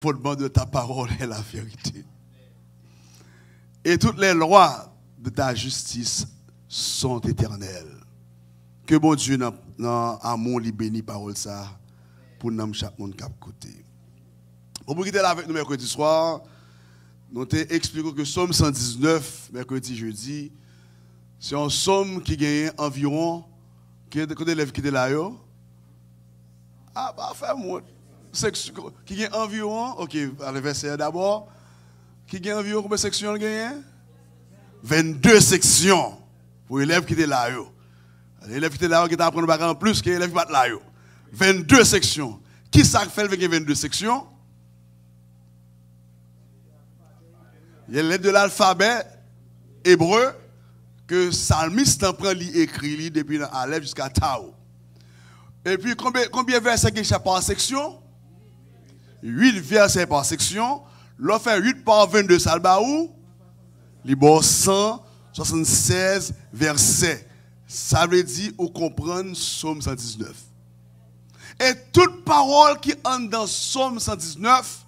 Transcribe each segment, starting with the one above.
fondement de ta parole est la vérité. Et toutes les lois de ta justice sont éternelles. Que bon Dieu, dans amour, lui bénit parole ça, pour nous, chaque monde qui a côté. Pour quitter là avec nous mercredi soir, nous t'ai expliqué que Somme 119, mercredi, jeudi, c'est un somme qui gagne environ, qui est élève qui est là, ah, bah, fais-moi. Qui gagne environ, ok, le verset d'abord, qui gagne environ combien de sections il gagne? 22 sections pour l'élève qui est là. L'élève qui est là, qui est apprendre en plus que l'élève qui est là. 22 sections. Qui ça fait avec 22 sections? Il y a les lettres de l'alphabet hébreu que Psalmiste en prend, écrit depuis Aleph jusqu'à Tao. Et puis combien de versets qu'il y a par section? 8 versets par section. L'on fait 8 par 22, ça le bat où? Il y a 176 versets. Ça veut dire ou comprendre Somme 119. Et toute parole qui entre dans Somme 119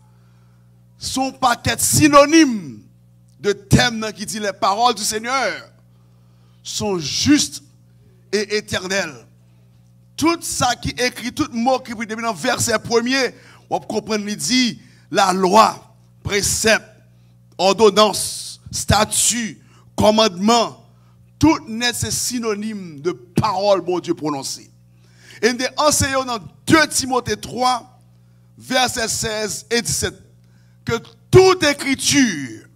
sont pas qu'être synonymes de thèmes qui dit les paroles du Seigneur sont justes et éternelles. Tout ça qui écrit, tout mot qui est dans le verset premier, on peut comprendre, il dit la loi, précepte, ordonnance, statut, commandement, tout n'est synonyme de parole, bon Dieu, prononcée. Et nous enseignons dans 2 Timothée 3, versets 16 et 17, que toute écriture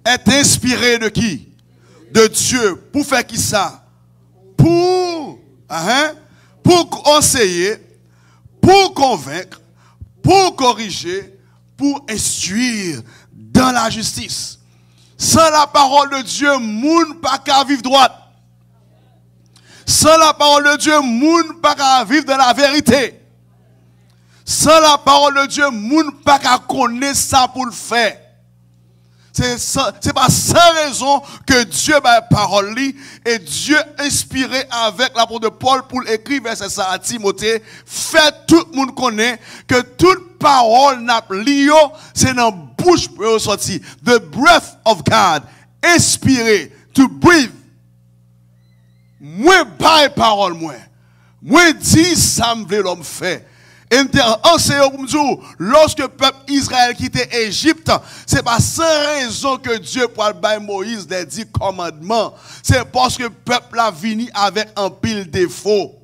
est inspirée de qui? De Dieu. Pour faire qui ça? Pour conseiller, pour convaincre, pour corriger, pour instruire dans la justice. Sans la parole de Dieu, moun pas qu'à vivre droite. Sans la parole de Dieu, moun pas qu'à vivre dans la vérité. Sans la parole de Dieu, moun pas qu'à connaître ça pour le faire. C'est pas sans raison que Dieu a la parole et Dieu inspiré avec l'apôtre de Paul pour écrire verset ça à Timothée. Fait tout le monde connaît que toute parole n'a lié, c'est dans la bouche pour sortir. The breath of God, inspiré, to breathe. Moi, pas parole, moi, dis ça me veut l'homme fait. Lorsque le peuple Israël quittait Égypte, c'est pas sans raison que Dieu pour bailler Moïse les 10 commandements. C'est parce que le peuple a venu avec un pile défaut.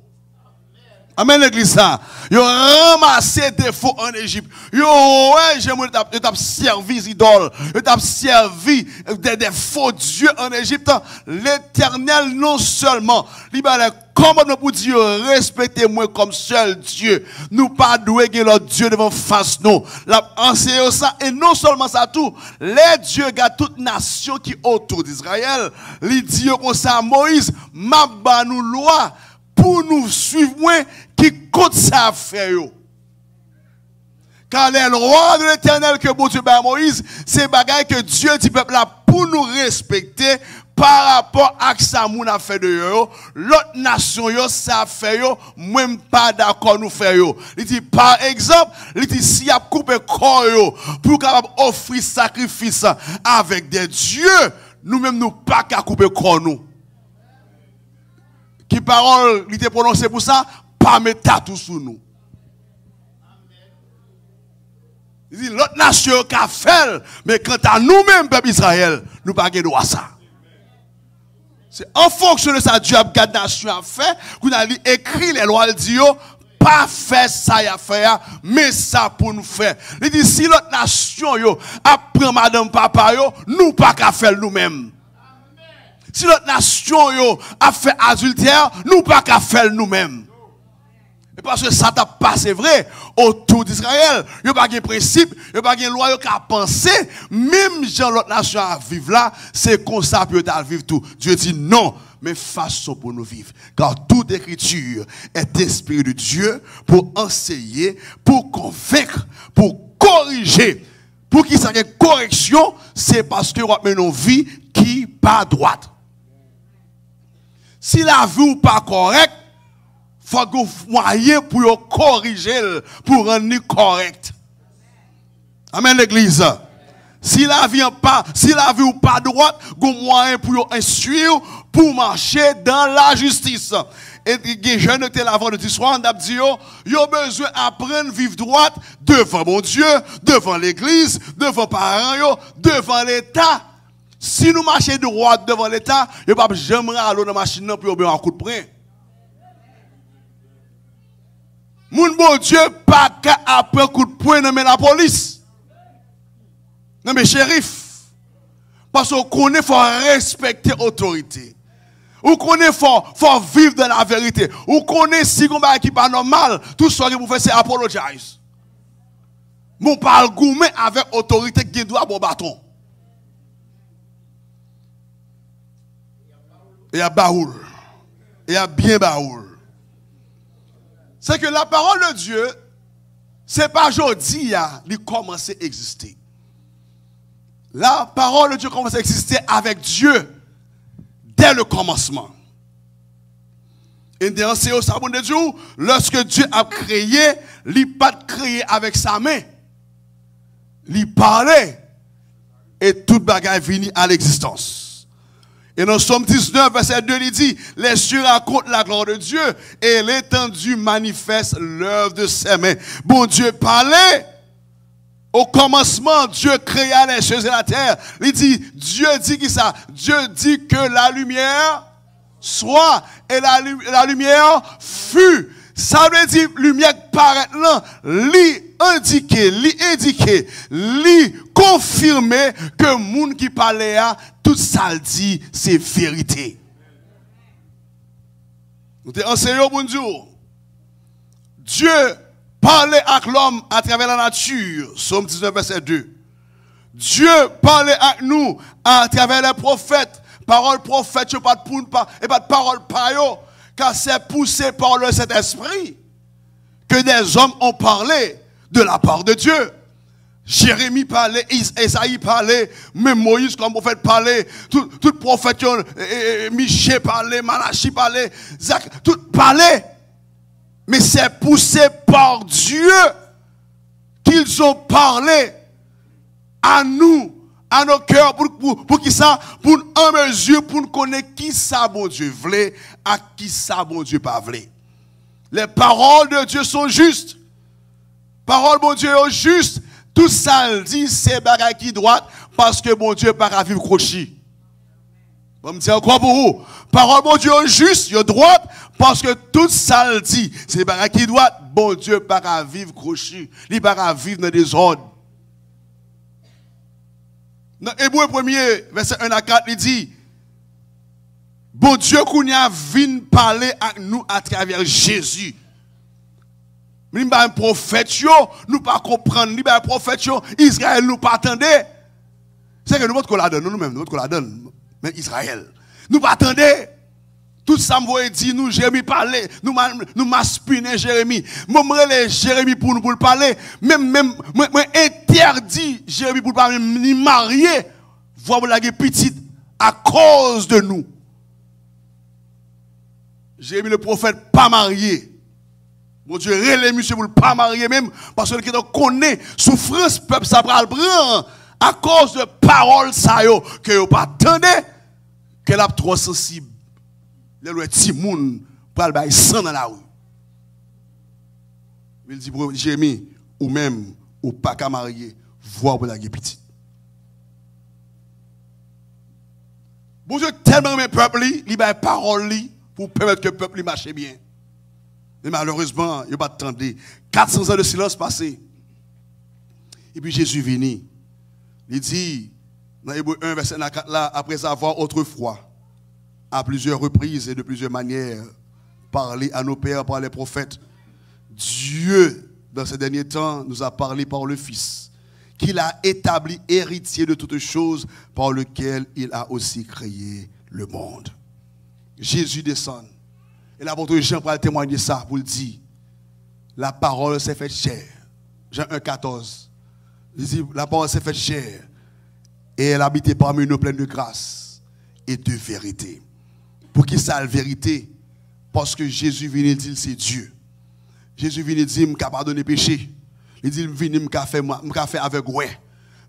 Amen l'église ça. Ils ont ramassé des défauts en Égypte. Ils ont servi des idoles. Ils ont servi des faux dieux en Égypte. L'Éternel non seulement libère commandement pour dire respectez-moi comme seul Dieu. Nous pas doué que l'autre Dieu devant face nous. La enseigné ça et non seulement ça tout. Les dieux gardent toute nation qui autour d'Israël. Les dieux comme ça Moïse m'a ba nous loi pour nous suivre moi qui compte ça faire yo. Car les lois de l'Éternel que bon Dieu ba Moïse, c'est bagaille que Dieu dit peuple là pour nous respecter par rapport à ce que ça a fait de yo. L'autre nation yo ça fait yo, même pas d'accord nous faire yo. Il dit par exemple, il dit si a coupé corps yo pour capable offrir sacrifice avec des dieux, nous même nous pas qu'à couper corps nous. Qui parole il était prononcé pour ça, pas mettre tatou sur nous. Il dit l'autre nation qu'a fait, mais quant à nous-mêmes peuple Israël, nous pas de droit ça. C'est en fonction de ça Dieu a gardé la nation a fait, qu'on a écrit les lois, il dit pas faire ça y a faire, mais ça pour nous faire. Il dit si l'autre nation yo apprend madame papa yo, nous pas qu'à faire nous-mêmes. Si l'autre nation yo a fait adultère, nous pas qu'à faire nous-mêmes. Et parce que ça t'a passé vrai autour d'Israël, il n'y a pas de principe, il n'y a pas de loi, il n'y a qu'à penser, même si l'autre nation à vivre là, c'est comme ça peut vivre tout. Dieu dit non, mais façon pour nous vivre. Car toute écriture est inspirée de Dieu pour enseigner, pour convaincre, pour corriger. Pour qu'il y ait une correction, c'est parce que nous avons une vie qui n'est pas droite. Si la vie n'est pas correcte, faut qu'on moyen pour corriger, pour rendre correct. Amen l'église. Si la vie ou pas droite, qu'on moyen pour instruire, pour marcher dans la justice. Et les jeunes qui étaient là vendredi soir, on a dit, ils ont besoin d'apprendre à vivre droite devant mon Dieu, devant l'église, devant les parents, devant l'État. Si nous marchons droit devant l'État, il n'y a pas jamais aller dans la machine pour avoir un coup de poing. Mon bon Dieu, pas qu'après un coup de poing, non mais la police. Non mais shérif. Parce qu'on connaît, il faut respecter l'autorité. On connaît, il faut vivre dans la vérité. On connaît, si on n'est pas normal, tout ce que vous faites, c'est apologize. Mon parle gourmet avec autorité qui doit bon bâton. Il y a baoul. Il y a bien baoul. C'est que la parole de Dieu, c'est pas aujourd'hui, il commence à exister. La parole de Dieu commence à exister avec Dieu dès le commencement. Et dans ce sabon de Dieu, lorsque Dieu a créé, il n'a pas créé avec sa main. Il parlait et toute bagaille vient à l'existence. Et dans Somme 19, verset 2, il dit, les cieux racontent la gloire de Dieu et l'étendue manifeste l'œuvre de ses mains. Bon Dieu parlait. Au commencement, Dieu créa les cieux et la terre. Il dit, Dieu dit qui ça? Dieu dit que la lumière soit et la lumière fut. Ça veut dire, lumière paraît là, li indiqué, li confirmé que moun qui parlait à tout ça le dit, c'est vérité. Nous te enseignons pour nous. Dieu parlait avec l'homme à travers la nature. Somme 19, verset 2. Dieu parlait avec nous à travers les prophètes. Parole prophète, pas de poune, et pas de parole payo. Car c'est poussé par le Saint-Esprit que des hommes ont parlé de la part de Dieu. Jérémie parlait, Isaïe parlait, même Moïse comme prophète parlait, tout prophète, Michée parlait, Malachi parlait, Zach, tout parlait. Mais c'est poussé par Dieu qu'ils ont parlé à nous, à nos cœurs, pour qui ça, pour en mesure, pour nous connaître qui ça bon Dieu voulait, à qui ça bon Dieu pas voulait. Les paroles de Dieu sont justes. Paroles bon Dieu sont justes. Tout ça le dit, c'est bagaille qui droite, parce que bon Dieu pas à vivre crochet. Bon me dire encore pour vous. Parole bon Dieu est juste, est droite, parce que tout ça le dit, c'est bagaille qui droite, bon Dieu pas à vivre crochet. Il pas à vivre dans des ordres. Dans Hébreu 1er, verset 1 à 4, il dit, bon Dieu qu'on a venu parler avec nous à travers Jésus. Nous pas un prophète, nous pas comprendre, nous pas un prophète, Israël nous pas attendre. C'est que nous qu'on la donne, nous-mêmes, nous qu'on la donne, mais Israël. Nous pas attendre. Tout ça me dit, nous, Jérémie parler, nous m'aspiner Jérémie. Moi, Jérémie pour nous parler, même, interdit Jérémie pour parler, ni marier, voir la petite à cause de nous. Jérémie le prophète pas marié. Mon Dieu, les monsieur pour ne pas marier même, parce que nous connaît souffrance, peuple ça va le prendre à cause de paroles ça yo, que vous pas attendez, que la trop sensible. Le petit moun pour le bailler sans dans la rue. Il dit, Jérémie, ou même, ou pas qu'à marier, voir pour la petite. Bon Dieu, tellement mes peuples, il a parole pour permettre que le peuple marche bien. Mais malheureusement, il n'y a pas de temps. 400 ans de silence passé. Et puis Jésus venu. Il dit, dans Hébreu 1, verset 4, là, après avoir autrefois, à plusieurs reprises et de plusieurs manières, parlé à nos pères par les prophètes, Dieu, dans ces derniers temps, nous a parlé par le Fils, qu'il a établi héritier de toutes choses, par lequel il a aussi créé le monde. Jésus descend. Et l'apôtre Jean pour témoigner ça, pour le dire, la parole s'est faite chair. Jean 1,14. Il dit, la parole s'est faite chair. Et elle habitait parmi nous pleine de grâce et de vérité. Pour qui ça, la vérité? Parce que Jésus vient dire c'est Dieu. Jésus vient dire m'a pardonner péché. Il dit vient m'a faire avec ouais.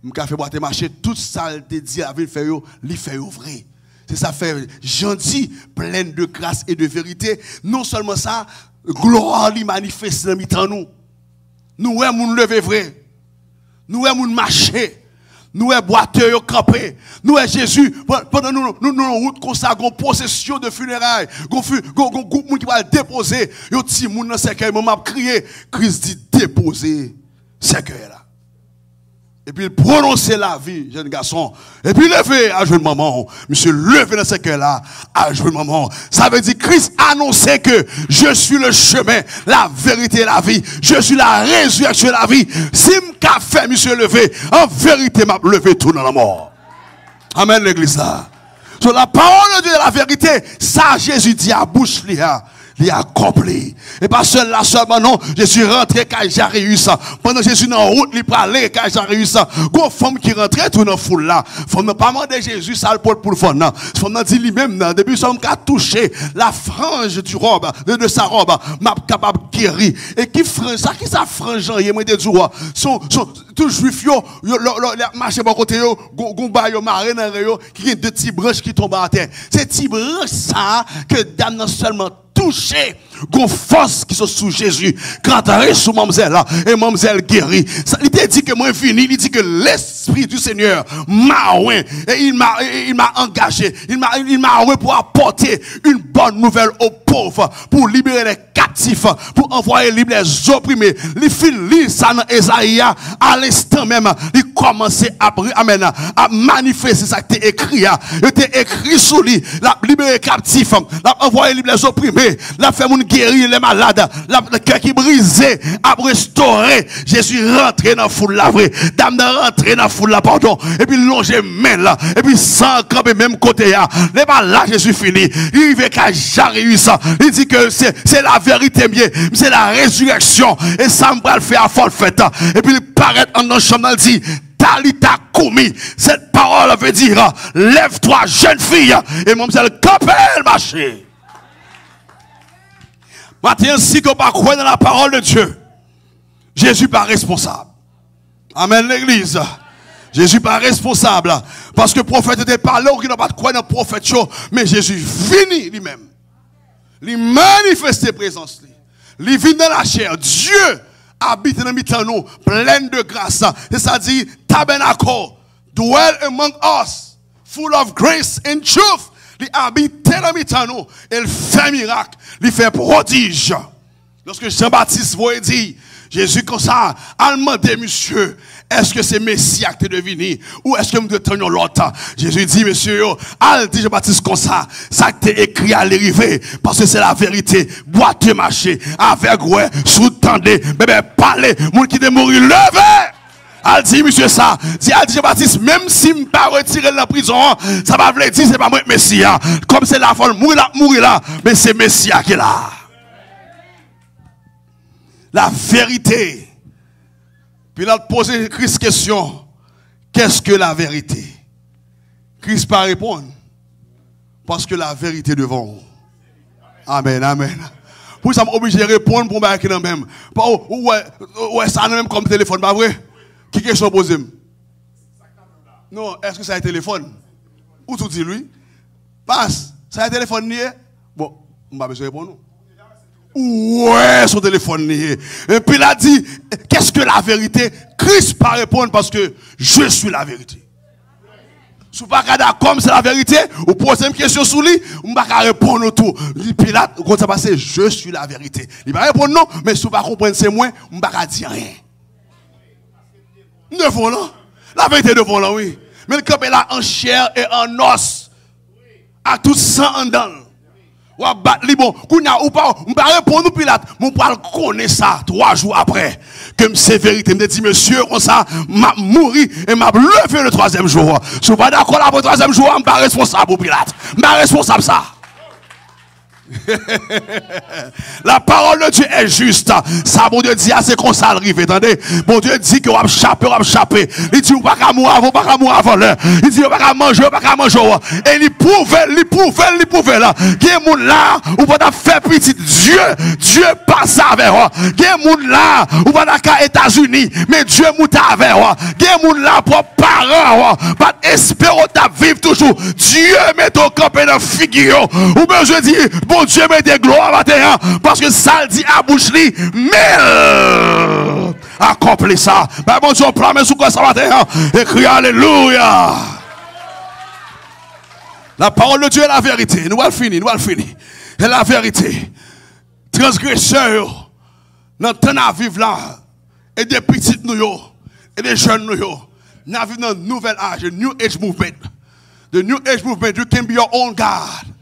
M'a fait boire marcher tout ça il te dit avec faire yo, li fait vrai. C'est ça fait gentil, plein de grâce et de vérité. Non seulement ça, gloire li manifeste dans mitan nous. Nous ouais moun lever vrai. Nous ouais moun marcher. Nous est boiteux yo campé. Nous est Jésus pendant nous route comme ça gon procession de funérailles, gon groupe moun qui va déposer, yo ti moun dans cercueil m'a crier, Christ dit déposer cercueil là. Et puis il prononçait la vie, jeune garçon. Et puis levé à jouer maman. Monsieur levé dans ce cœur-là à jouer maman. Ça veut dire Christ annonçait que je suis le chemin, la vérité et la vie. Je suis la résurrection et la vie. Si m'a fait monsieur levé, en vérité m'a levé tout dans la mort. Amen l'église là. Sur la parole de Dieu de la vérité, ça Jésus dit à bouche là. Il a accompli. Et pas seul là seulement, non. Je suis rentré quand j'ai réussi. Pendant que Jésus dans la route, il parlait quand j'ai réussi. Une femme qui rentrait tout dans la foule là. Femme n'a pas demandé Jésus, ça le pour le fond. Femme n'a dit lui-même, depuis que nous avons touché la frange du robe, de sa robe, m'a capable de guérir. Et qui frange, ça qui ça frange, il m'a dit du roi. Sont tous juifs, yo, marché bon côté, yo, gomba, yo, maré dans yo, qui a deux petits branches qui tombent à terre. Ces petits branches, ça, que dame non seulement touché, gon force qui sont sous Jésus, quand tu sous mademoiselle là, et mademoiselle guérit. Il t'a dit que moi fini, il dit que l'Esprit du Seigneur m'a oint, et il m'a engagé, il m'a oint pour apporter une bonne nouvelle aux pauvres, pour libérer les captifs, pour envoyer libre les opprimés. Il finit ça dans Esaïe, à l'instant même, il commençait à manifester ça qui était écrit, il était écrit sous lui, la libérer les captifs, la envoyer libre les opprimés, la fait moun guérir les malades, le cœur qui brisé, a restauré. Jésus rentré dans la foule là, vrai. Dame rentré dans la foule là, pardon. Et puis longer main là. Et puis sans camper même côté là. Les là, Jésus fini. Il veut qu'à j'arrive ça. Il dit que c'est la vérité mieux. C'est la résurrection. Et ça me va le faire à fort fête. Et puis il paraît en un chemin, il dit, Talita Koumi. Cette parole veut dire, lève-toi, jeune fille. Et mon monsieur, capelle, marcher. Maintenant, si qu'on pas croire dans la parole de Dieu, Jésus pas responsable. Amen l'église. Jésus pas responsable. Parce que le prophète était parlé, ou qui n'a pas de croire dans le prophète, mais Jésus finit lui-même. Il manifeste présence. Il vit dans la chair. Dieu habite dans nous, plein de grâce. C'est-à-dire, tabernacle, dwell among us, full of grace and truth. Il habite dans nous, il fait miracle, il fait prodige. Lorsque Jean-Baptiste voit dire, Jésus comme ça, a demandé, monsieur, est-ce que c'est Messie qui est devenu, ou est-ce que nous devons l'autre? Jésus dit, monsieur, al dit Jean-Baptiste comme ça qui est écrit à l'arrivée, parce que c'est la vérité. Boiteux marcher, avec ouais, sous-tendez, bébé, parlez, moun qui est mort, levez! Elle dit, monsieur, ça, dit, Jean-Baptiste, même si je ne pas retirer de la prison, ça va vous dire, c'est pas moi, Messia. Comme c'est la folle, mourir là, mais c'est Messia qui est là. La vérité. Puis là, poser Christ question, qu'est-ce que la vérité? Christ pas répondre, parce que la vérité devant vous. Amen, amen. Pour ça, je suis obligé de répondre pour moi qui est même. Ouais, ça même comme téléphone, pas vrai? Qui question posée? Non, est-ce que ça a un téléphone? Ou tout dit lui? Passe, ça a un téléphone nié? Bon, on va besoin de répondre. Ouais, son téléphone nié. Et puis il a dit, qu'est-ce que la vérité? Christ pas répondre parce que je suis la vérité. Si vous ne pouvez pas d'accord, c'est la vérité, ou posez une question sur lui, vous ne pouvez pas répondre au tout. Pilate, quand ça passe, je suis la vérité. Il va répondre non, mais si vous ne pouvez pas comprendre c'est moi, vous ne pouvez pas dire rien. Devant là. La vérité devant là, oui. Mais le camp est là en chair et en os. À tout sang en dedans. Ou à battre li bon. Ou pas répondre Pilate. Mon pas connaître ça 3 jours après. Que c'est vérité. Me dit monsieur, comme ça, m'a mouri et m'a levé le 3e jour. Si vous pas d'accord là pour le 3e jour, je suis pas responsable pour Pilate. Je suis pas responsable ça. La parole de Dieu est juste. Ça, bon Dieu dit, c'est qu'on s'arrive. Attendez, bon Dieu dit que on va chapper. Il dit, on va pas mourir avant l'heure. Il dit, on va pas manger. Et il prouve là. Il y a des gens là, où on va faire petit Dieu passe avec moi. Il y a des gens là, où on va aller aux États-Unis, mais Dieu monte avec moi. Il y a des gens là, pour parents, pas espérer de vivre toujours. Dieu met ton camp dans la figure. Ou bien je dis, bon Dieu met des gloires matin, parce que ça le dit à bouche li, mais accomplis ça. Ben bon Dieu, on prend sous quoi ça matin, et crie alléluia. La parole de Dieu est la vérité. Nous allons finir. Et la vérité. Transgresseurs, dans le temps à vivre là, et des petites nous, et des jeunes nous, nous vivons dans un nouvel âge, the New Age Movement. The New Age Movement, you can be your own God.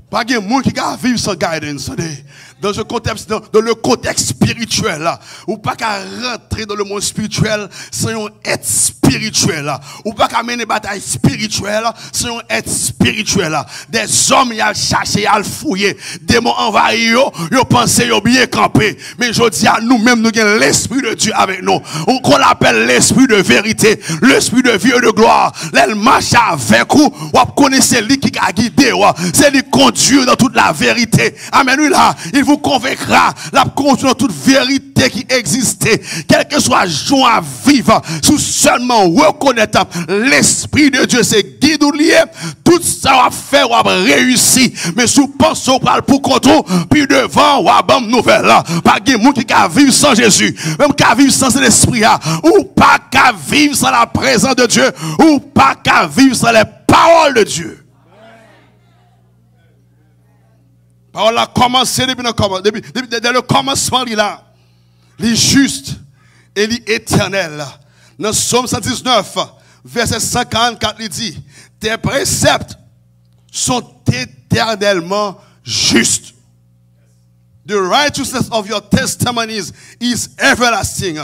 Pas de monde qui va vivre sans guidance. Dans ce contexte, dans le contexte spirituel, ou pas qu'à rentrer dans le monde spirituel sans un être spirituel, ou pas qu'à mener bataille spirituelle sans un être spirituel. Des hommes y a cherché, y a fouillé, des mots envahis, yo pensé, yo bien campé. Mais je dis à nous-mêmes, nous avons l'esprit de Dieu avec nous. Qu'on l'appelle l'esprit de vérité, l'esprit de vie et de gloire. L'elle marche avec vous, vous connaissez lui qui a guidé, c'est lui conduire dans toute la vérité. Amen, lui là, il vous convaincra, la conduire dans toute vérité qui existait, quel que soit joie à vivre, sous seulement reconnaître l'esprit de Dieu, c'est guide ou lié, tout ça va faire, va réussir, mais sous pensons pour contrôle, puis devant, va bonne nouvelle, pas de monde qui va vivre sans Jésus, même qui va vivre sans l'esprit, ou pas qu'à vivre sans la présence de Dieu, ou pas qu'à vivre sans les paroles de Dieu. Parole a commencé depuis le commencement, là. Les justes et les éternels. Dans Psaume 119, verset 144, il dit, tes préceptes sont éternellement justes. The righteousness of your testimonies is everlasting.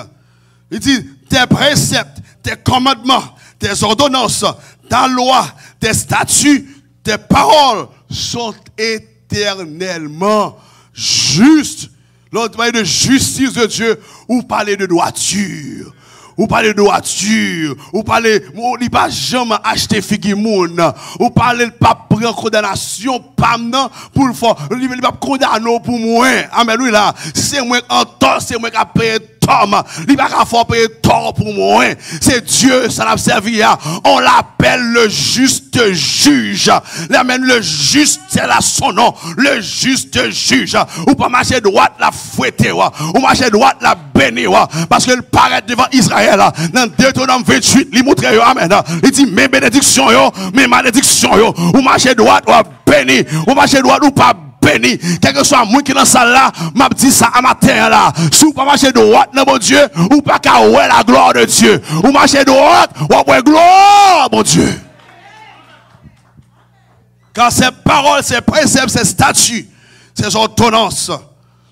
Il dit, tes préceptes, tes commandements, tes ordonnances, ta loi, tes statuts, tes paroles sont éternellement justes. L'autre parle de justice de Dieu, ou parler de droiture. Ou parler de droiture, ou parler, il pas jamais acheter figimoun, ou parler de pas prendre condamnation, pas non, pour le faire, il pas condamner pour moi. Amen, lui là, c'est moi en tort, c'est moi qui a payé tort, il pas qu'à faire payer tort pour moi. C'est Dieu, ça l'a servi, on l'appelle le juste juge. L'amen, le juste, c'est là son nom, le juste juge. Ou pas marcher droite, la fouetter, ou marcher droite, la bénir, parce que le paraît devant Israël. Dans Deutéronome 28, il montre amen. Il dit mes bénédictions mes malédictions ou marcher droite ou béni, ou marcher droite ou pas béni. Quel que soit moi qui dans salle là, m'a dit ça à matin là. Si vous pas marcher droite dans mon Dieu, ou pas qu'à ouais la gloire de Dieu. Ou marcher droite, ou ouais gloire mon Dieu. Car ces paroles, ces préceptes, ces statuts, ces ordonnances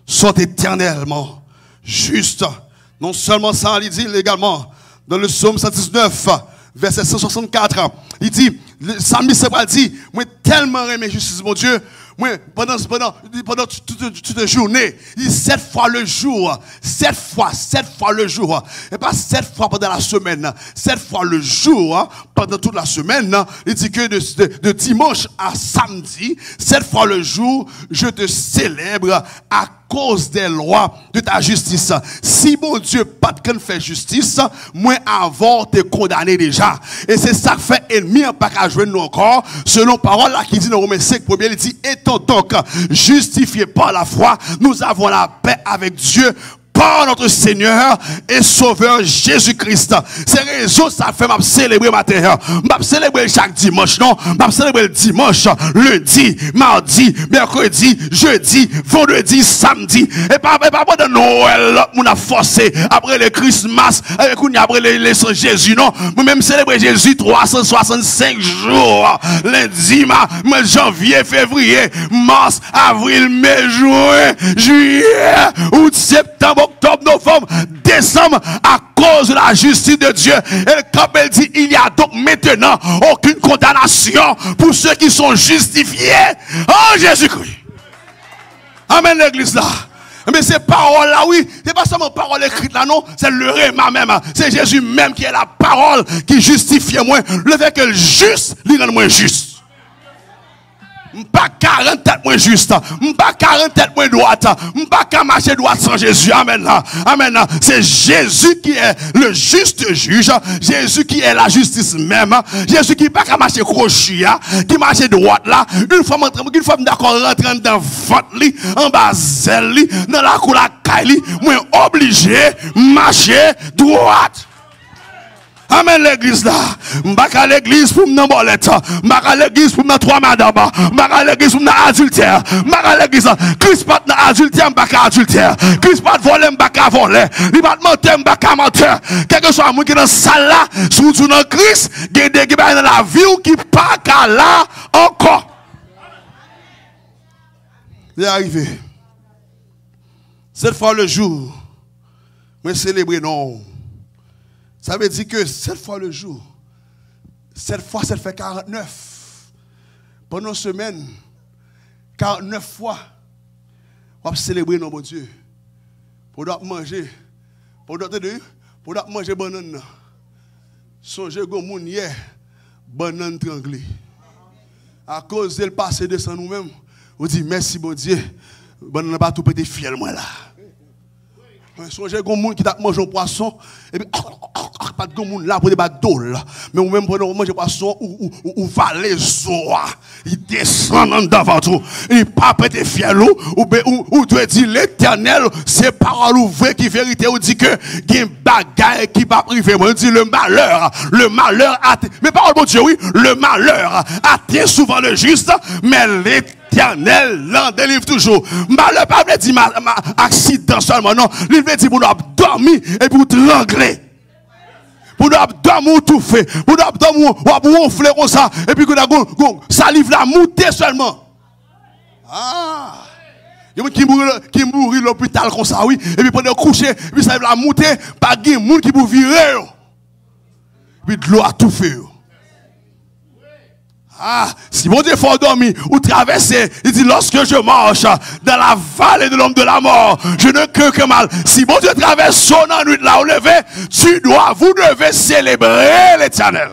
sont éternellement justes. Non seulement ça, il dit également dans le psaume 119, verset 164, il dit, le psalmiste dit, moi tellement aimé justice, mon Dieu, moi pendant toute la journée, il dit 7 fois le jour, 7 fois le jour, et pas 7 fois pendant la semaine, 7 fois le jour, pendant toute la semaine, il dit que de dimanche à samedi, 7 fois le jour, je te célèbre à cause des lois de ta justice. Si mon Dieu pas de faire justice, moi avant te condamné déjà. Et c'est ça que fait ennemi pas qu'à jouer nous encore. Selon parole là qui dit dans Romains 5 premier, il dit étant donc justifiés par la foi, nous avons la paix avec Dieu par notre Seigneur et Sauveur Jésus-Christ. C'est raison ça fait m'a célébrer matin. M'a célébrer chaque dimanche non, m'a célébrer le dimanche, lundi, mardi, mercredi, jeudi, vendredi, samedi. Et pas de Noël, on a forcé après le Christmas, avec on après les Jésus non. Moi même célébrer Jésus 365 jours. Lundi, janvier, février, mars, avril, mai, juin, juillet, août, septembre, octobre, novembre, décembre, à cause de la justice de Dieu. Et comme elle dit, il n'y a donc maintenant aucune condamnation pour ceux qui sont justifiés en Jésus-Christ. Amen l'église là. Mais ces paroles-là, oui, c'est pas seulement parole écrite là, non, c'est le réma même. C'est Jésus même qui est la parole qui justifie moi. Le fait que le juste, il rend moins juste. Pas 40 têtes moins juste, pas 40 têtes moins droite, pas marcher droite sans Jésus. Amen. Amen. C'est Jésus qui est le juste juge, Jésus qui est la justice même, Jésus qui pas marcher crochet, qui marche droite là. Une fois d'accord rentrer dans ventre en bas zèle dans la cour la caille, moi obligé marcher droite. Amen l'église là. M'baka à l'église pour m'nan bolette. M'baka à l'église pour m'nan trois madame. M'baka à l'église pour m'nan adultère. M'baka à l'église. Christ pas nan adultère, m'baka adultère. Christ pas voler, m'baka voler. Li pas menteur, m'baka menteur. Quel que soit moun qui dans salle là, surtout dans Christ, gen des qui dans la vie ou qui pas ka là encore. Il est arrivé. Cette fois le jour, mais célébrer non. Ça veut dire que 7 fois le jour, 7 fois, ça fait 49. Pendant une semaine, 49 fois, on va célébrer nos bon Dieu. Pour manger, pour manger banane. Songez que mon hier, banane tranglée. À cause de le passé de ça nous-mêmes, on dit merci bon Dieu, banane pas tout pété fiel moi là. Songez que mon qui t'a mangé un poisson, et puis pas de monde là pour des bateaux mais ou même pour manger poisson ou valer zoa il descend en devant tout il pas pété fiel ou tu dire l'Éternel c'est parole ouverte qui vérité ou dit que gen bagaille qui pas privé moi dit le malheur mais parole bon Dieu oui le malheur atteint souvent le juste mais l'Éternel l'en délivre toujours. Malheur pas veut dire accident seulement non il veut dire pour nous dormir et pour trangler. Pour nous dormir tout fait. Pour nous dormir ou ronfler comme ça. Et puis que nous salive la monter seulement. Ah. Il y a qui mourit l'hôpital comme ça, oui. Et puis pendant coucher, et puis ça la monter, pas de monde qui peut virer. Et puis de l'eau a tout fait. Ah, si mon Dieu faut dormir ou traverser, il dit lorsque je marche dans la vallée de l'homme de la mort, je ne crains que mal. Si mon Dieu traverse son nuit là au lever, vous devez célébrer l'Éternel.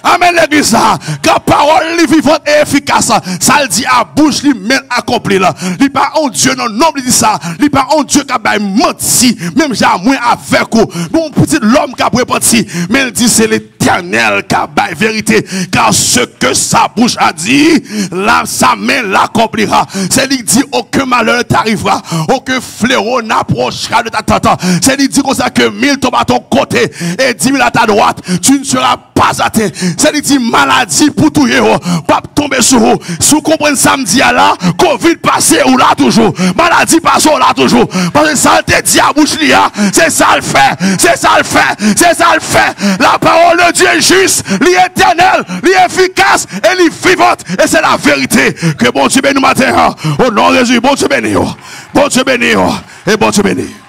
Amen l'église là. Quand parole est vivante et efficace, ça le dit à bouche lui même accompli là. Il pas un Dieu non non il dit ça. Il pas un Dieu qui a menti même j'ai moins avec vous. Mon petit l'homme qui a repenti, mais il dit c'est l'Éternel qui a bail vérité car ce que sa bouche a dit, là sa main l'accomplira. C'est lui dit aucun malheur t'arrivera, aucun fléau n'approchera de ta tente. C'est lui dit comme ça que 1000 tombent à ton côté et 10 000 à ta droite, tu ne seras pas atteint. C'est dit maladie pour tout pas tomber sur vous. Si vous comprenez samedi là, Covid passé ou là toujours. Maladie passé ou là toujours. Parce que ça te dit à bouche là, c'est ça le fait. C'est ça le fait. C'est ça le fait. La parole de Dieu est juste, l'éternel, l'efficace et vivante. Et c'est la vérité. Que bon Dieu bénisse nous matin. Au nom de Jésus, bon Dieu bénisse. Bon Dieu bénisse. Et bon Dieu bénisse.